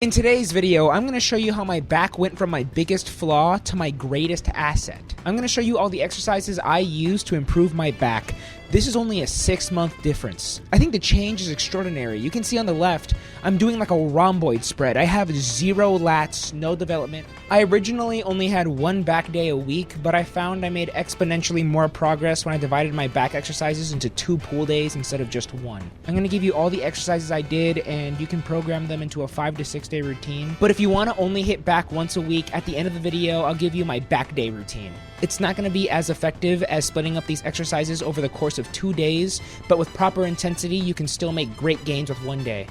In today's video, I'm going to show you how my back went from my biggest flaw to my greatest asset. I'm going to show you all the exercises I use to improve my back. This is only a 6-month difference. I think the change is extraordinary. You can see on the left, I'm doing like a rhomboid spread. I have 0 lats, no development. I originally only had 1 back day a week, but I found I made exponentially more progress when I divided my back exercises into 2 pull days instead of just 1. I'm going to give you all the exercises I did, and you can program them into a 5 to 6 day routine. But if you want to only hit back once a week, at the end of the video, I'll give you my back day routine. It's not going to be as effective as splitting up these exercises over the course of 2 days, but with proper intensity, you can still make great gains with 1 day.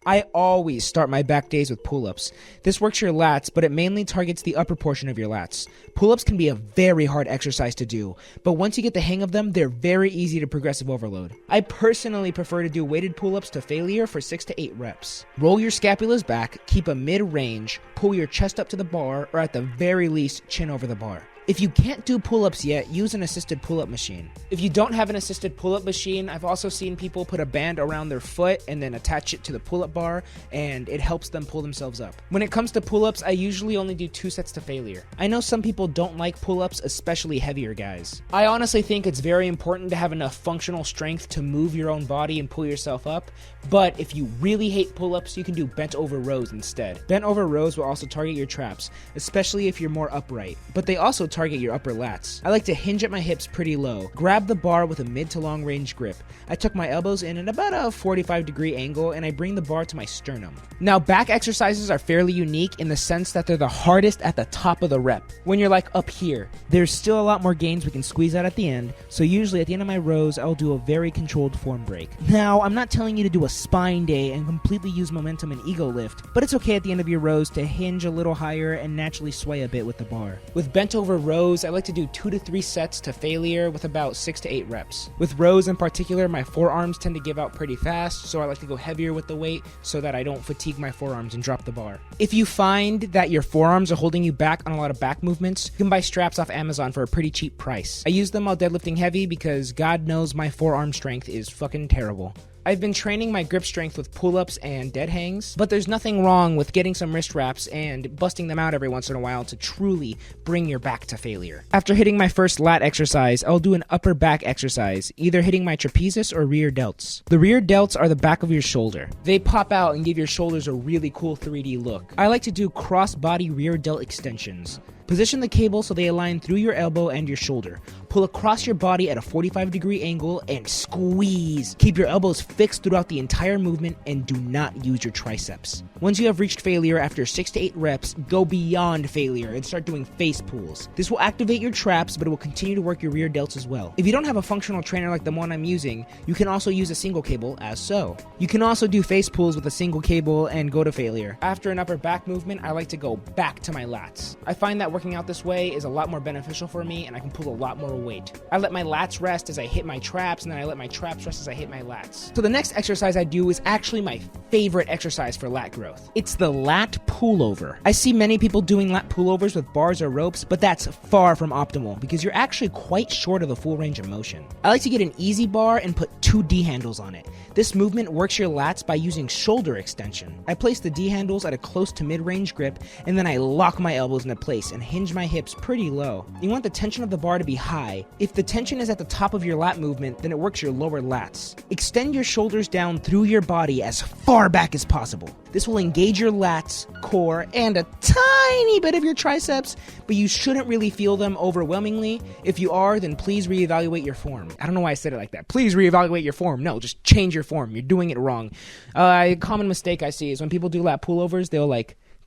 I always start my back days with pull-ups. This works your lats, but it mainly targets the upper portion of your lats. Pull-ups can be a very hard exercise to do, but once you get the hang of them, they're very easy to progressive overload. I personally prefer to do weighted pull-ups to failure for 6 to 8 reps. Roll your scapulas back, keep a mid-range, pull your chest up to the bar, or at the very least, chin over the bar. If you can't do pull-ups yet, use an assisted pull-up machine. If you don't have an assisted pull-up machine, I've also seen people put a band around their foot and then attach it to the pull-up bar, and it helps them pull themselves up. When it comes to pull-ups, I usually only do 2 sets to failure. I know some people don't like pull-ups, especially heavier guys. I honestly think it's very important to have enough functional strength to move your own body and pull yourself up, but if you really hate pull-ups, you can do bent over rows instead. Bent over rows will also target your traps, especially if you're more upright, but they also target your upper lats. I like to hinge at my hips pretty low, grab the bar with a mid to long range grip. I tuck my elbows in at about a 45-degree angle, and I bring the bar to my sternum. Now, back exercises are fairly unique in the sense that they're the hardest at the top of the rep. When you're like up here, there's still a lot more gains we can squeeze out at the end, so usually at the end of my rows, I'll do a very controlled form break. Now, I'm not telling you to do a spine day and completely use momentum and ego lift, but it's okay at the end of your rows to hinge a little higher and naturally sway a bit with the bar. With bent over rows, I like to do 2 to 3 sets to failure with about 6 to 8 reps. With rows in particular, my forearms tend to give out pretty fast, so I like to go heavier with the weight so that I don't fatigue my forearms and drop the bar. If you find that your forearms are holding you back on a lot of back movements, you can buy straps off Amazon for a pretty cheap price. I use them while deadlifting heavy because God knows my forearm strength is fucking terrible. I've been training my grip strength with pull-ups and dead hangs, but there's nothing wrong with getting some wrist wraps and busting them out every once in a while to truly bring your back to failure. After hitting my first lat exercise, I'll do an upper back exercise, either hitting my trapezius or rear delts. The rear delts are the back of your shoulder. They pop out and give your shoulders a really cool 3D look. I like to do cross-body rear delt extensions. Position the cable so they align through your elbow and your shoulder. Pull across your body at a 45-degree angle and squeeze. Keep your elbows fixed throughout the entire movement and do not use your triceps. Once you have reached failure after 6 to 8 reps, go beyond failure and start doing face pulls. This will activate your traps, but it will continue to work your rear delts as well. If you don't have a functional trainer like the one I'm using, you can also use a single cable as so. You can also do face pulls with a single cable and go to failure. After an upper back movement, I like to go back to my lats. I find that working out this way is a lot more beneficial for me, and I can pull a lot more weight. I let my lats rest as I hit my traps, and then I let my traps rest as I hit my lats. So the next exercise I do is actually my favorite exercise for lat growth. It's the lat pullover. I see many people doing lat pullovers with bars or ropes, but that's far from optimal because you're actually quite short of the full range of motion. I like to get an easy bar and put 2 D handles on it. This movement works your lats by using shoulder extension. I place the D handles at a close to mid-range grip, and then I lock my elbows into place and hinge my hips pretty low. You want the tension of the bar to be high. If the tension is at the top of your lat movement, then it works your lower lats. Extend your shoulders down through your body as far back as possible. This will engage your lats, core, and a tiny bit of your triceps, but you shouldn't really feel them overwhelmingly. If you are, then please reevaluate your form. I don't know why I said it like that. Please reevaluate your form. No, just change your form. You're doing it wrong. A common mistake I see is when people do lat pullovers, they'll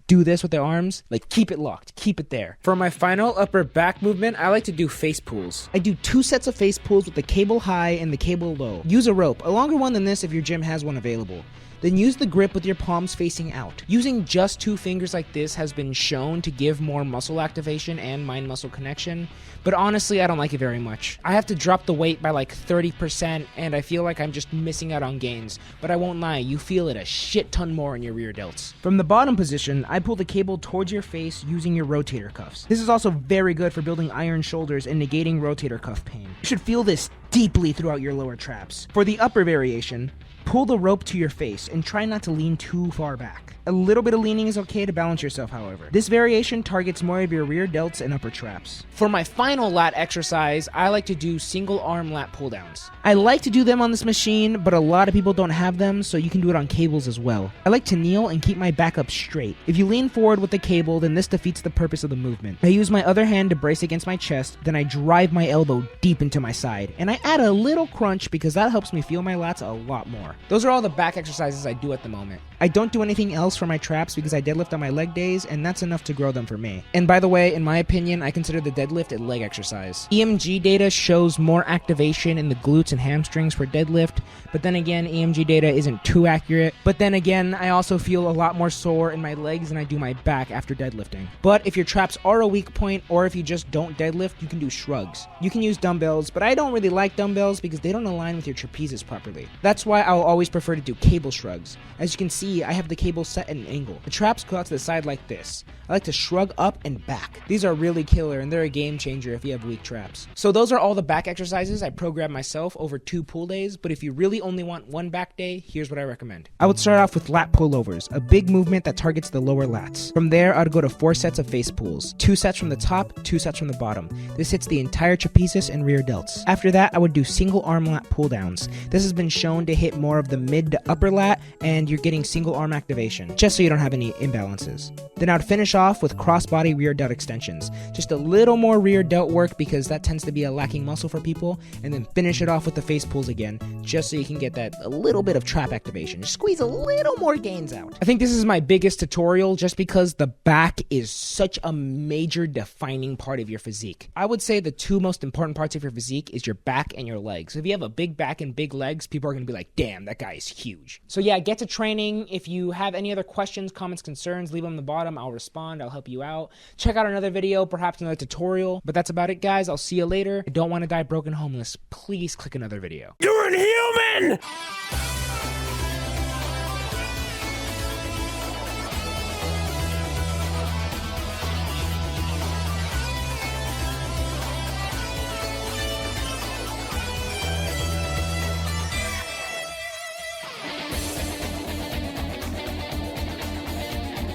do this with their arms, keep it locked, keep it there. For my final upper back movement, I like to do face pulls. I do 2 sets of face pulls with the cable high and the cable low. Use a rope, a longer one than this if your gym has one available. Then use the grip with your palms facing out. Using just 2 fingers like this has been shown to give more muscle activation and mind-muscle connection, but honestly, I don't like it very much. I have to drop the weight by 30%, and I feel like I'm just missing out on gains, but I won't lie, you feel it a shit ton more in your rear delts. From the bottom position, I pull the cable towards your face using your rotator cuffs. This is also very good for building iron shoulders and negating rotator cuff pain. You should feel this deeply throughout your lower traps. For the upper variation, Pull the rope to your face and try not to lean too far back. A little bit of leaning is okay to balance yourself, however. This variation targets more of your rear delts and upper traps. For my final lat exercise, I like to do single arm lat pull downs. I like to do them on this machine, but a lot of people don't have them, so you can do it on cables as well. I like to kneel and keep my back up straight. If you lean forward with the cable, then this defeats the purpose of the movement. I use my other hand to brace against my chest, then I drive my elbow deep into my side, and I add a little crunch because that helps me feel my lats a lot more. Those are all the back exercises I do at the moment. I don't do anything else for my traps because I deadlift on my leg days, and that's enough to grow them for me. And by the way, in my opinion, I consider the deadlift a leg exercise. EMG data shows more activation in the glutes and hamstrings for deadlift, but then again, EMG data isn't too accurate. But then again, I also feel a lot more sore in my legs than I do my back after deadlifting. But if your traps are a weak point, or if you just don't deadlift, you can do shrugs. You can use dumbbells, but I don't really like dumbbells because they don't align with your trapezes properly. That's why I'll always prefer to do cable shrugs. As you can see, I have the cable set at an angle. The traps go out to the side like this. I like to shrug up and back. These are really killer, and they're a game changer if you have weak traps. So those are all the back exercises I programmed myself over 2 pull days, but if you really only want 1 back day, here's what I recommend. I would start off with lat pullovers, a big movement that targets the lower lats. From there, I'd go to 4 sets of face pulls, 2 sets from the top, 2 sets from the bottom. This hits the entire trapezius and rear delts. After that, I would do single arm lat pull downs. This has been shown to hit more of the mid to upper lat, and you're getting single arm activation, just so you don't have any imbalances. Then I'd finish off with cross-body rear delt extensions. Just a little more rear delt work because that tends to be a lacking muscle for people, and then finish it off with the face pulls again, just so you can get that a little bit of trap activation. Just squeeze a little more gains out. I think this is my biggest tutorial just because the back is such a major defining part of your physique. I would say the 2 most important parts of your physique is your back and your legs. If you have a big back and big legs, people are going to be like, damn, that guy is huge. So yeah, get to training. If you have any other questions, comments, concerns, leave them in the bottom. I'll respond. I'll help you out. Check out another video, perhaps another tutorial. But that's about it, guys. I'll see you later. I don't want to die broken homeless. Please click another video. You're inhuman!